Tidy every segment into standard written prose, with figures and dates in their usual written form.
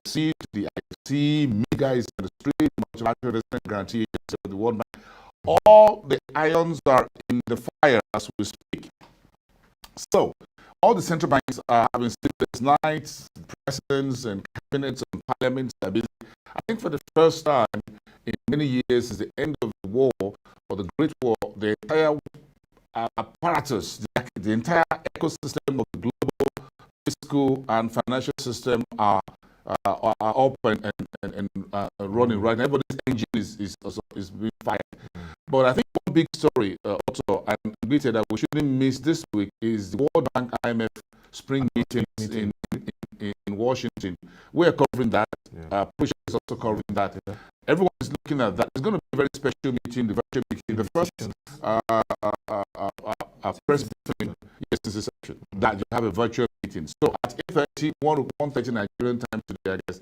C to the IC, me guys in the street, multilateral investment guarantee agency of the World Bank. All the irons are in the fire as we speak. So, all the central banks are having sleepless nights, presidents and cabinets and parliaments are busy. I think for the first time in many years since the end of the war or the Great War, the entire apparatus, the entire ecosystem of the global fiscal and financial system are open and running right now. Everybody's engine is being fired. But I think one big story also, and greeted that we shouldn't miss this week, is the World Bank IMF spring meetings in Washington. We are covering that. Pusha is also covering that. Everyone is looking at that. It's going to be a very special meeting, the virtual meeting, the first press briefing since inception that you have a virtual meeting. So at 8:30, 1:30 Nigerian time today, I guess,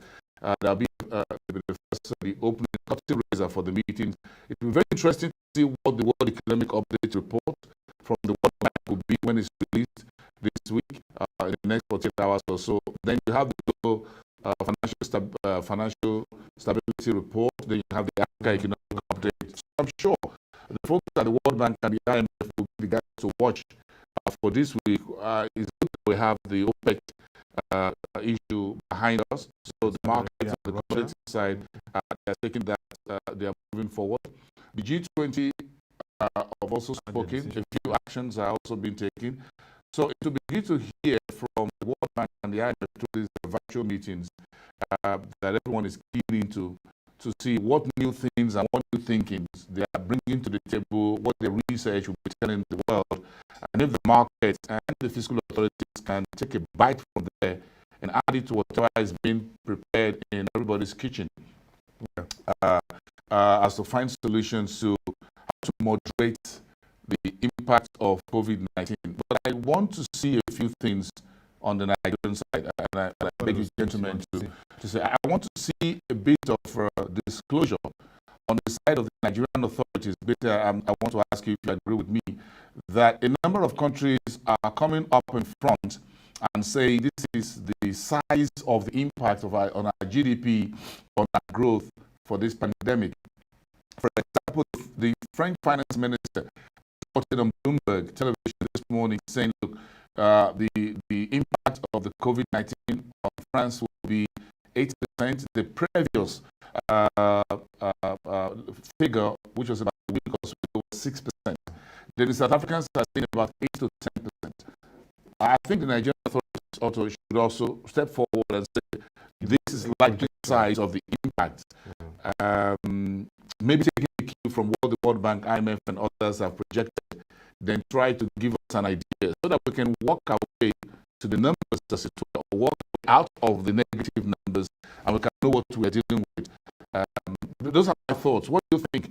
there'll be the opening curtain raiser for the meeting. It will be very interesting to see what the World Economic Update report from the World Bank will be when it's released this week, in the next 48 hours or so. Then you have the global financial stability report. Then you have the Africa Economic Update. So I'm sure the folks at the World Bank and the IMF will be the guys to watch for this week. It's good that we have the OPEC issue behind us. So the market, the commodity side, they're taking that, they are moving forward. The G20 have also spoken. A few actions are also being taken. So it will be good to hear from the World Bank and the IMF through these virtual meetings that everyone is keen into, to see what new things and what new thinkings they are bringing to the table, what the research will be telling the world, and if the market and the fiscal authorities can take a bite from there and add it to whatever is being prepared in everybody's kitchen, as to find solutions to how to moderate the impact of COVID-19. But I want to see a few things on the Nigerian side, and I beg you, gentlemen, to say I want to see a bit of disclosure on the side of the Nigerian authorities. I want to ask you if you agree with me that a number of countries are coming up in front and saying this is the size of the impact of on our GDP, on our growth for this pandemic. For example, the French finance minister reported on Bloomberg television this morning saying, look, the impact of the COVID-19 on France will be 8%. The previous figure, which was about a week or so ago, was 6%. Then the South Africans are saying about 8 to 10%. I think the Nigerian authorities should also step forward and say this is like the size of the impact. Maybe taking a cue from what the World Bank, IMF, and others have projected, then try to give us an idea so that we can walk our way to the numbers, or walk out of the negative numbers, and we can know what we are dealing with. Those are my thoughts. What do you think?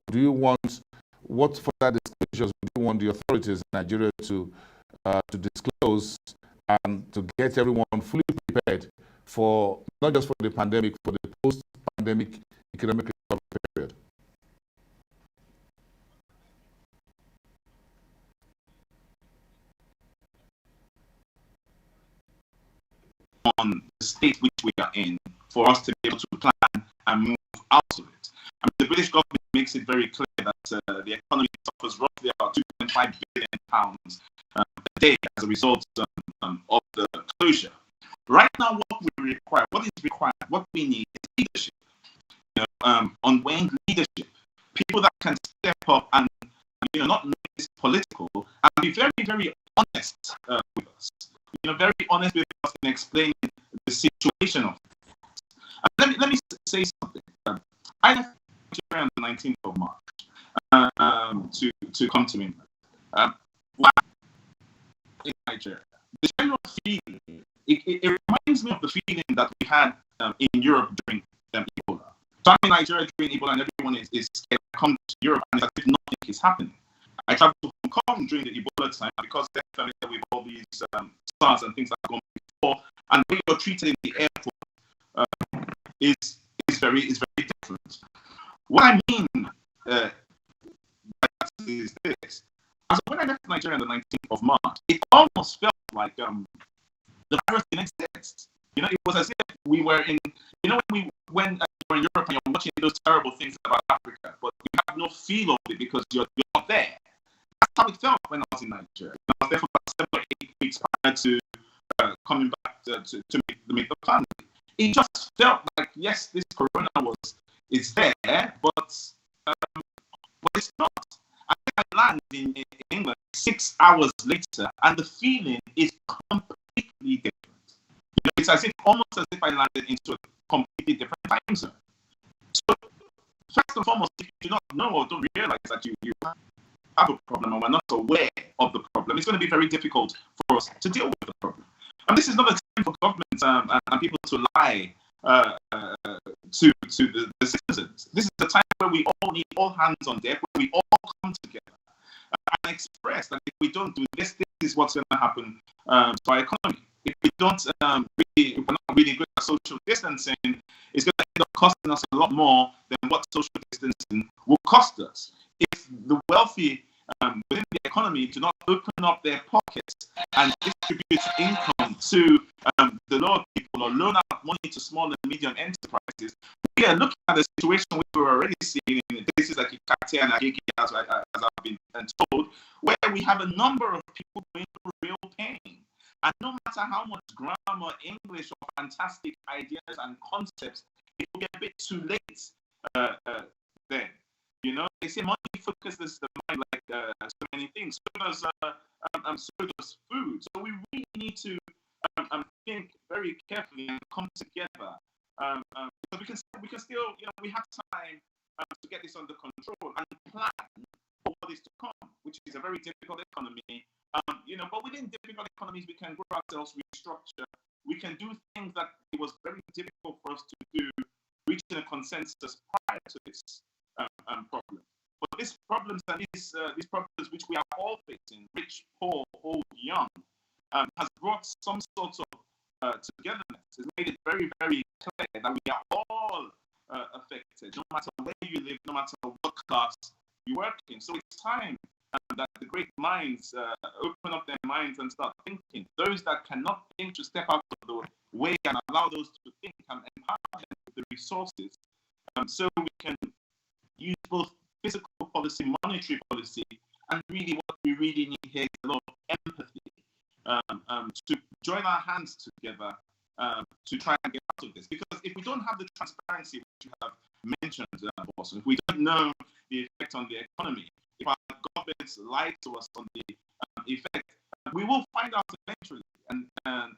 Do you want, what further disclosures do you want the authorities in Nigeria to disclose and to get everyone fully prepared for, not just for the pandemic, for the post-pandemic economic recovery period? On the state which we are in, for us to be able to plan and move out of it. I mean, the British government makes it very clear that the economy suffers roughly about £2.5 billion a day as a result of the closure. Right now, what we require, what is required, what we need is leadership. Unwavering leadership. People that can step up and not make this political and be very, very honest with us. Very honest with us in explaining the situation of things. Let me say something. I left Nigeria on the 19th of March to come to England. In Nigeria, the general feeling, it reminds me of the feeling that we had in Europe during Ebola. So I'm in Nigeria during Ebola and everyone is scared to come to Europe and it's as if nothing is happening. I traveled to Hong Kong during the Ebola time because they're familiar with all these SARS and things that have gone before, and the way you're treated in the airport is very different. What I mean by that is this: as when I left Nigeria on the 19th of March, it almost felt like the virus didn't exist. You know, it was as if we were in, you know, when you were in Europe and you're watching those terrible things about Africa, but you have no feel of it because you're not there. That's how it felt when I was in Nigeria. I was there for about 7 or 8 weeks prior to coming back to meet the family. It just felt like, yes, this corona is there, but it's not. I think I landed in England 6 hours later, and the feeling is completely different. You know, it's almost as if I landed into a completely different time zone. So, first and foremost, if you do not know or don't realize that you have a problem and we're not aware of the problem, it's going to be very difficult for us to deal with the problem. And this is not a time for governments and people to lie to the citizens. This is the time where we all need all hands on deck, where we all come together and express that if we don't do this, this is what's going to happen to our economy. If we don't if we're not really good at social distancing, it's going to end up costing us a lot more than what social distancing will cost us. If the wealthy within the economy do not open up their pockets and distribute income to the lower people or loan out money to small and medium enterprises, we are looking at a situation which we're already seeing in places like Ikate and Agege, as I've been told, where we have a number of people going through real pain. And no matter how much grammar, English, or fantastic ideas and concepts, it will get a bit too late then. You know, they say money focuses the mind like so many things. So does food. So we really need to think very carefully and come together. So we can still, you know, we have time to get this under control and plan for what is to come, which is a very difficult economy. You know, but within difficult economies, we can grow ourselves, restructure. We can do things that it was very difficult for us to do, reaching a consensus prior to this problem. But these problems and these problems which we are all facing, rich, poor, old, young, has brought some sort of togetherness. It's made it very, very clear that we are all affected, no matter where you live, no matter what class you work in. So it's time that the great minds open up their minds and start thinking. Those that cannot think to step out of the way and allow those to think and empower them with the resources so we can use both physical policy, monetary policy, and really what we really need here is a lot of empathy to join our hands together to try and get out of this. Because if we don't have the transparency which you have mentioned, Boston, if we don't know the effect on the economy, if our governments lie to us on the effect, we will find out eventually. And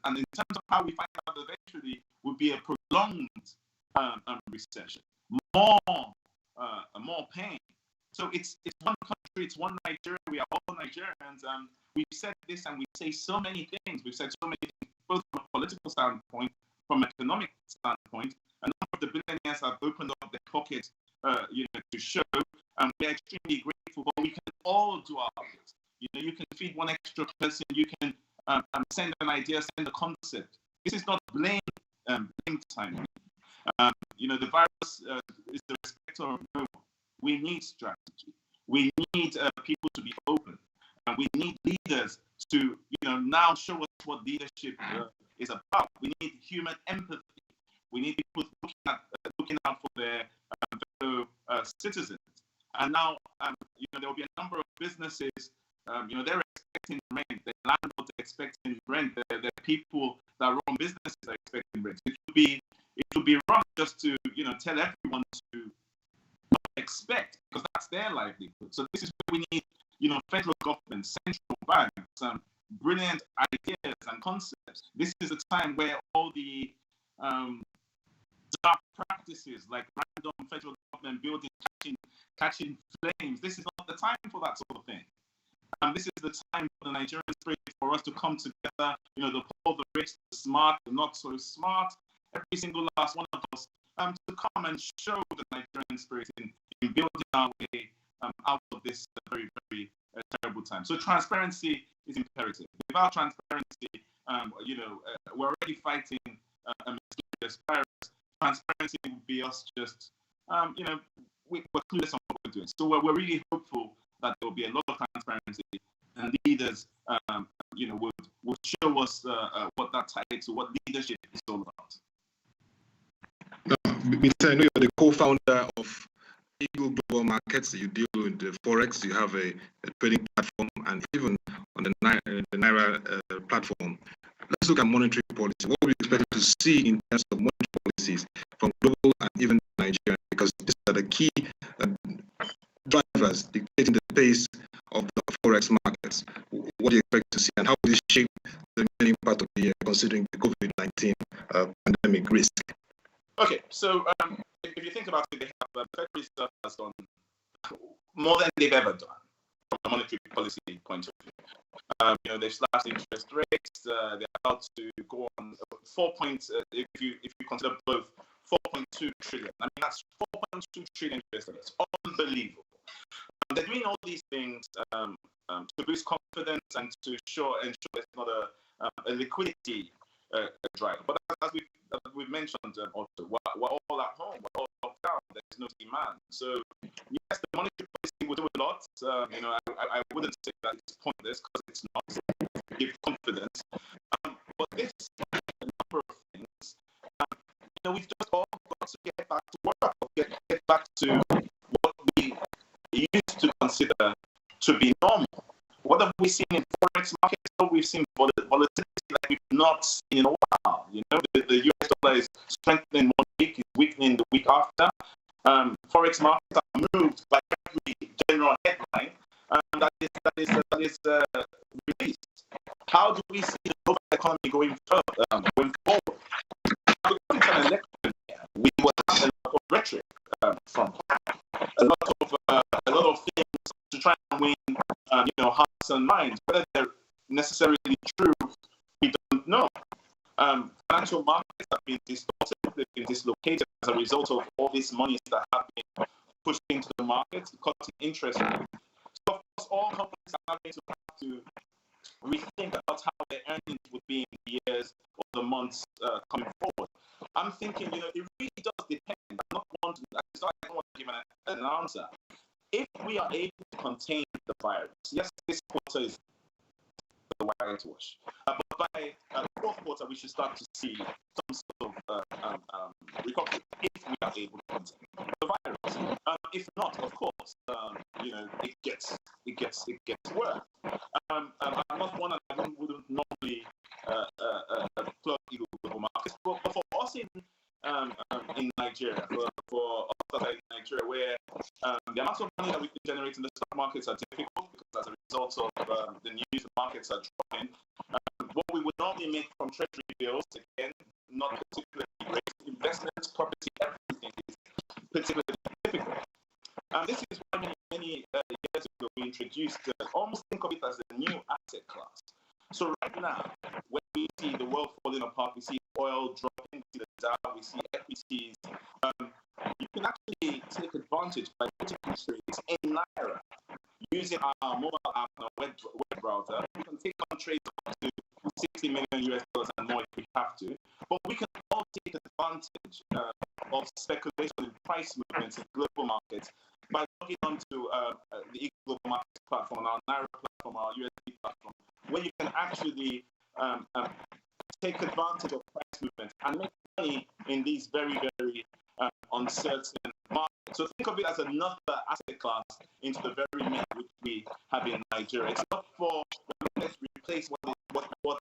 in terms of how we find out eventually, would be a prolonged recession, more pain. So it's one country, it's one Nigeria. We are all Nigerians. We've said this and we say so many things. We've said so many things, both from a political standpoint, from an economic standpoint. A number of the billionaires have opened up their pockets, to show. We're extremely grateful, but we can all do our bit. You know, you can feed one extra person. You can send an idea, send a concept. This is not blame time. The virus is the respecter of no one. We need strategy. We need people to be open, and we need leaders to, now show us what leadership is about. We need human empathy. We need people looking out for their fellow citizens. And now, there will be a number of businesses. They're expecting rent. Their landlords are expecting rent. The people that run businesses are expecting rent. It would be wrong just to tell everyone to not expect, because that's their livelihood. So this is where we need federal government, central banks, brilliant ideas and concepts. This is a time where all the dark practices like random federal government building catching flames. This is not the time for that sort of thing. This is the time for the Nigerian spirit, for us to come together, the poor, the rich, the smart, the not so smart, every single last one of us, to come and show the Nigerian spirit in building our way out of this very, very terrible time. So transparency is imperative. Without transparency, we're already fighting a mysterious virus. Transparency would be us just, we're clueless on what we're doing. So we're really hopeful that there will be a lot of transparency and leaders, would show us what that title, what leadership is all about. Mr. I know you're the co-founder of Eagle Global Markets. You deal with the Forex, you have a trading platform, and even on the Naira platform. Let's look at monetary policy. What we expect to see in terms of monetary policies from global and even Nigeria, because these are the key drivers dictating the pace of the Forex markets. What do you expect to see, and how will this shape the remaining part of the year, considering the COVID-19 pandemic risk? Okay, so if you think about it, they have the Federal Reserve has done more than they've ever done from a monetary policy point of view. They've slashed interest rates. They're about to go on 4 points. If you consider both 4.2 trillion, I mean that's 4.2 trillion US dollars. Unbelievable. They're doing all these things to boost confidence and to ensure it's not a liquidity driver. But as we've mentioned also, we're all at home, we're all locked down. There's no demand. So yes, the monetary policy will do a lot. I wouldn't say that it's pointless because it's not. To give confidence. But this a number of things. We've just all got to get back to work, get back to what we used to consider to be normal. What have we seen in forex markets? We've seen volatility like we've not seen in a while. The US dollar is strengthening 1 week, is weakening the week after. Forex markets are moved by every general headline that is released. How do we see the global economy going forward? Because it's an election year, we will have a lot of rhetoric from a lot of things to try and win, hearts and minds. Whether they're necessarily true, we don't know. Financial markets have been distorted, they've been dislocated as a result of all these monies that have been pushed into the markets, cutting interest rates. So, of course, all companies are going to have to rethink about how their earnings would be in the years or the months coming forward. I'm thinking, it really does depend. It's not I don't want to give an answer. If we are able to contain the virus, yes, this quarter is the whitewash. But by the fourth quarter, we should start to see some sort of recovery if we are able to contain the virus. If not, of course, it gets worse. I'm not one, and I wouldn't normally plug Eagle Global Markets, but for us in Nigeria, for us that are in Nigeria, where the amount of money that we've been generating in the stock markets are difficult because as a result of the news, the markets are dropping. What we would normally make from treasury bills, again, not particularly great. Investments, property, everything is particularly difficult. This is why many years ago we introduced, almost think of it as a new asset class. So right now, when we see the world falling apart, we see oil dropping, we see the Dow, we see equities, you can actually take advantage by putting trades in Naira. Using our mobile app and our web browser, we can take on trades up to 60 million US dollars and more if we have to. But we can all take advantage of speculation in price movements in global markets by logging onto the Eagle Global Markets platform, our Naira platform, our USD platform, where you can actually take advantage of price movements and make money in these very, very uncertain markets. So think of it as another asset class into the very mix which we have in Nigeria. It's not for let's replace what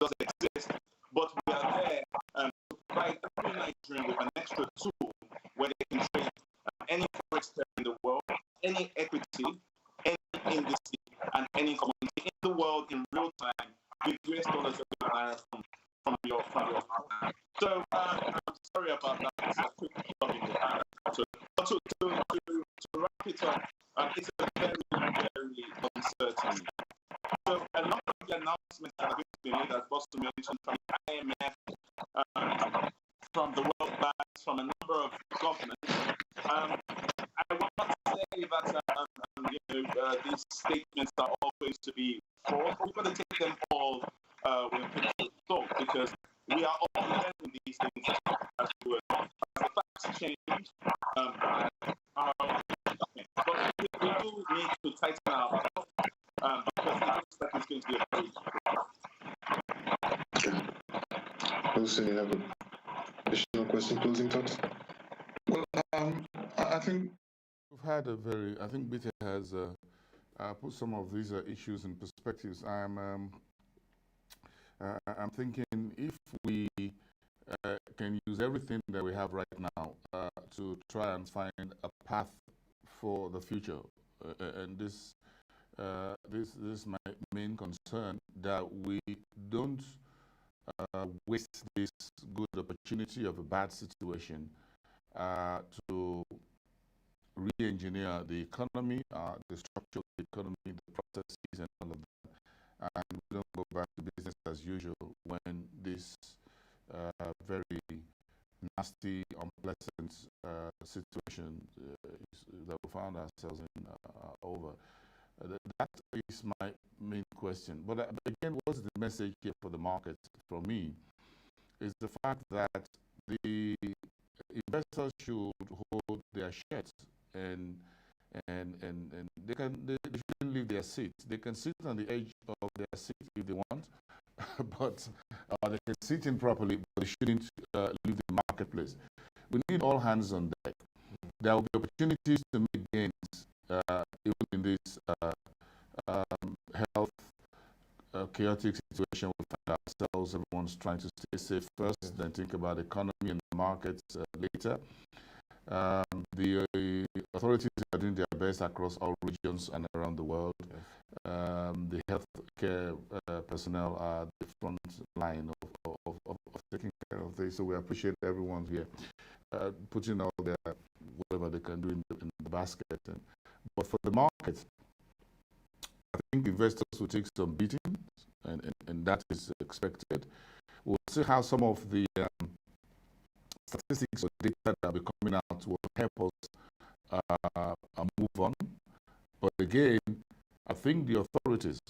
does exist, but we are there to provide every Nigerian with an extra tool where they can trade any forex pair in the world, any equity, any industry, and any commodity in the world in real time with US dollars from your partner. So I'm sorry about that. It's a quick plug in the So to wrap it up, it's a very, very uncertain. So a number of the announcements that are going to be made, as Boston mentioned, from the IMF, from the World Bank, from a number of governments. I will not say that these statements are all going to be false. We've got to take them all with a pinch of salt because we are all learning these things as we go along. As the facts change, but we do need to tighten our belt because it looks like it's going to be a very say have an additional question, closing thoughts? Well, I think we've had a very, I think BT has put some of these issues in perspectives. I'm thinking if we can use everything that we have right now to try and find a path for the future, and this is my main concern, that we don't waste this good opportunity of a bad situation to re-engineer the economy, the structure of the economy, the processes, and all of that. And we don't go back to business as usual when this very nasty, unpleasant situation that we found ourselves in over. That is my main question. But again, what's the message here for the market? For me, is the fact that the investors should hold their shares and they shouldn't leave their seats. They can sit on the edge of their seat if they want, but they can sit in properly, but they shouldn't leave the marketplace. We need all hands on deck. There will be opportunities to make gains even in this health chaotic situation we find ourselves. Everyone's trying to stay safe first, then think about the economy and the markets later. The authorities are doing their best across all regions and around the world. The healthcare personnel are the front line of taking care of this. So we appreciate everyone here putting all their whatever they can do in the basket. But for the market, I think investors will take some beating, and that is expected. We'll see how some of the statistics or data that will be coming out will help us move on. But again, I think the authorities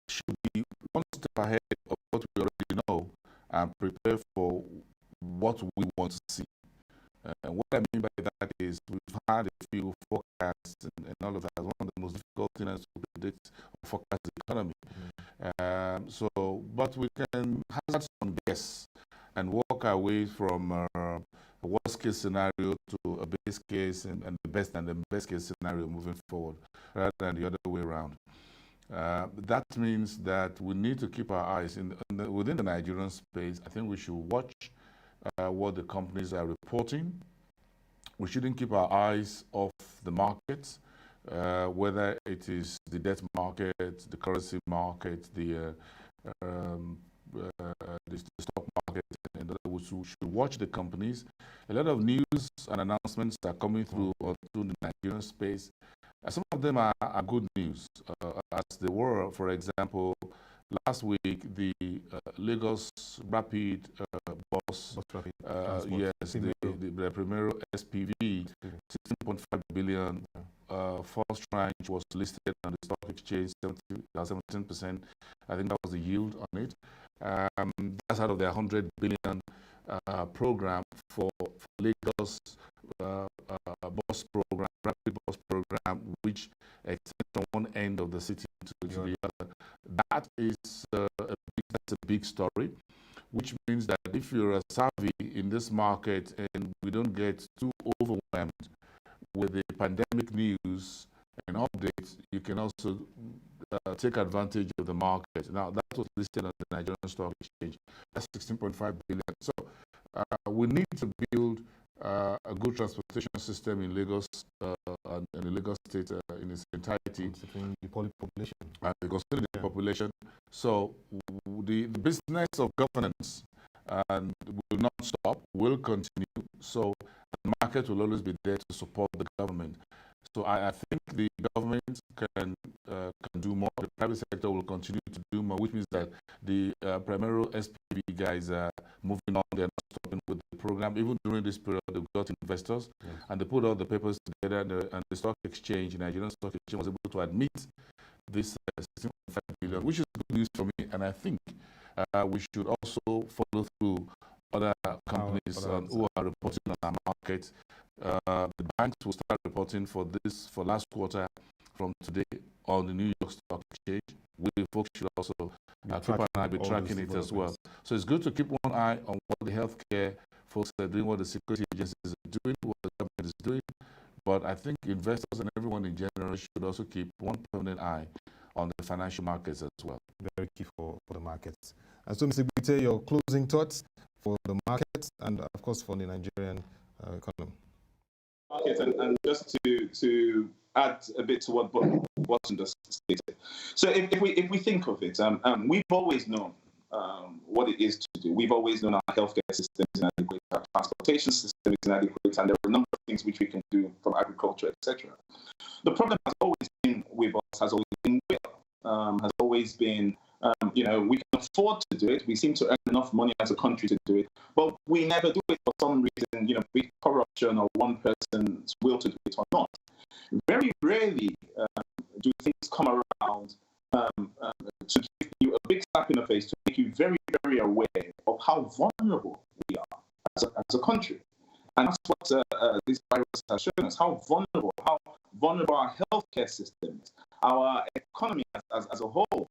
should be one step ahead of what we already know and prepare for what we want to see. And what I mean by that is we've had a few forecasts and all of that. One of the most difficult things to predict or forecast the economy. But we can hazard some guess and walk our way from a worst case scenario to a base case and the best case scenario moving forward, rather than the other way around. That means that we need to keep our eyes within the Nigerian space. I think we should watch what the companies are reporting. We shouldn't keep our eyes off the markets, whether it is the debt market, the currency market, the stock market, and we should watch the companies. A lot of news and announcements are coming through the Nigerian space. Some of them are good news, as they were, for example, last week, the Lagos Rapid Bus, yes, the Primero SPV, 16.5 billion first tranche was listed on the stock exchange, 17%. I think that was the yield on it. That's out of their 100 billion program for Lagos bus program, rapid bus program, which extends from one end of the city to the other. That's a big story, which means that if you're a savvy in this market and we don't get too overwhelmed with the pandemic news and updates, you can also take advantage of the market. Now, that was listed on the Nigerian Stock Exchange. That's 16.5 billion. So we need to build a good transportation system in Lagos and in the Lagos state in its entirety. Considering the population. Considering the population. So the business of governance will not stop, will continue. So the market will always be there to support the government. So I think the government can do more. The private sector will continue to do more, which means that the Primero SPV guys are moving on. They're not stopping with the program. Even during this period, they've got investors, and they put all the papers together, and the stock exchange, the Nigerian Stock Exchange, was able to admit this 16.5 billion, which is good news for me. And I think we should also follow through other companies who are reporting on our market. The banks will start reporting for last quarter from today on the New York Stock Exchange. we folks should also keep an eye, be tracking it as well. So it's good to keep one eye on what the healthcare folks are doing, what the security agencies are doing, what the government is doing. But I think investors and everyone in general should also keep one permanent eye on the financial markets as well. Very key for the markets. And so, Mr. Gbite, your closing thoughts for the markets and, of course, for the Nigerian economy. Market and just to add a bit to what Watson just stated. So if we think of it, we've always known what it is to do. We've always known our healthcare system is inadequate, our transportation system is inadequate, and there are a number of things which we can do from agriculture, etc. The problem has always been with us, has always been has always been, we can afford to do it. We seem to earn enough money as a country to do it, but we never do it for some reason, with corruption or one person's will to do it or not. Very rarely do things come around to give you a big slap in the face, to make you very, very aware of how vulnerable we are as a country. And that's what this virus has shown us, how vulnerable our healthcare system is, our economy as a whole.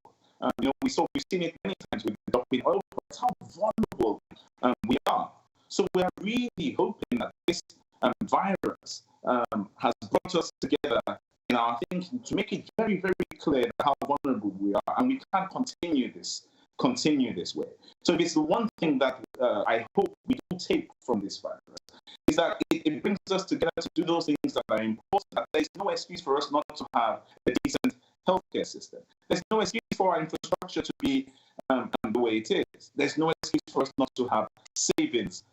We've seen it many times with the dropping oil price, how vulnerable we are. So we are really hoping that this virus has brought us together in our thinking to make it very, very clear how vulnerable we are, and we can't continue this way. So it's the one thing that I hope we do take from this virus, is that it brings us together to do those things that are important. That there's no excuse for us not to have a decent healthcare system. There's no excuse for our infrastructure to be the way it is. There's no excuse for us not to have savings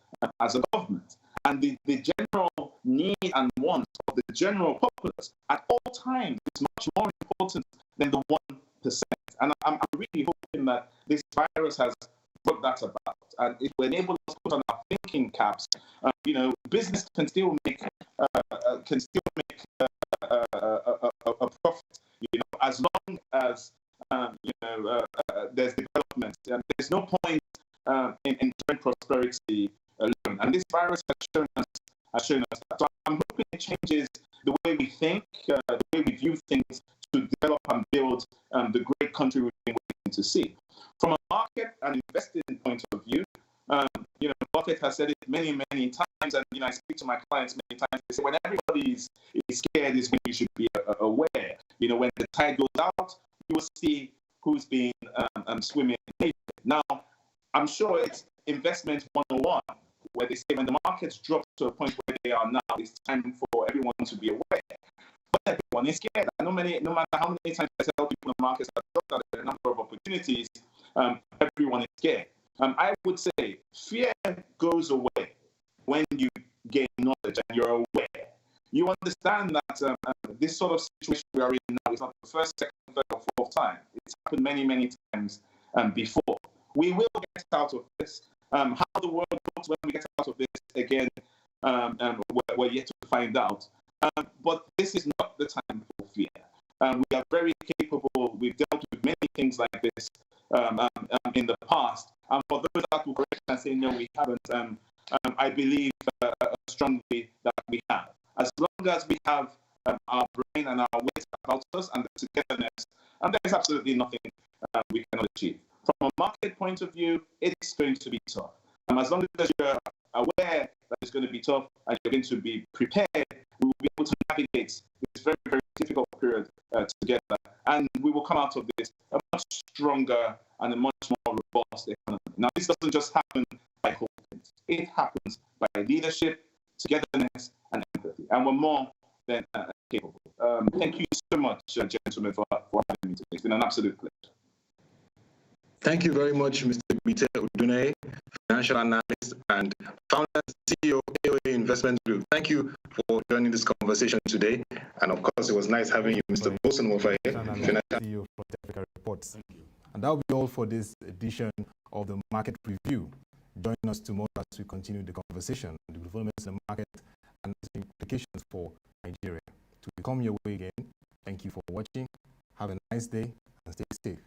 as a government. And the general need and want of the general populace at all times is much more important than the 1%. And I'm really hoping that this virus has brought that about, and it will enable us to put on our thinking caps. Business can still make a profit, as long as there's development. And there's no point in enjoying prosperity alone. And this virus has shown us that. So I'm hoping it changes the way we think, the way we view things, to develop and build the great country we've been waiting to see. From a market and investing point of view, Buffett has said it many, many times, and I speak to my clients many times. They say when everybody is scared is when you should be aware. When the tide goes out, you will see who's been swimming naked. Now, I'm sure it's investment 101, where they say when the markets drop to a point where they are now, it's time for everyone to be aware. But everyone is scared. No matter how many times I tell people the markets have dropped, that there are a number of opportunities, everyone is scared. I would say fear goes away when you gain knowledge and you're aware. You understand that this sort of situation we are in now is not the first, second, third, or fourth time. It's happened many, many times before. We will get out of this. How the world looks when we get out of this again, we're yet to find out. But this is not the time for fear. We are very capable. We've dealt with many things like this in the past. And for those that will correct and say, no, we haven't, I believe strongly that we have. As long as we have our brain and our wits about us and the togetherness, there's absolutely nothing we cannot achieve. From a market point of view, it's going to be tough. As long as you're aware that it's going to be tough and you're going to be prepared, we will be able to navigate this very, very difficult period together. And we will come out of this a much stronger and a much more robust economy. Now, this doesn't just happen by hoping. It happens by leadership, togetherness, and empathy. And we're more than capable. Thank you so much, gentlemen, for having me today. It's been an absolute pleasure. Thank you very much, Mr. Gbite Udune, financial analyst and founder and CEO of AOA Investment Group. Thank you for joining this conversation today. And of course, it was nice having you, Mr. Wilson Mofaye, CEO for Africa Reports. And that will be all for this edition of the Market Review. Join us tomorrow as we continue the conversation on the developments in the market and its implications for Nigeria. To come your way again, thank you for watching. Have a nice day and stay safe.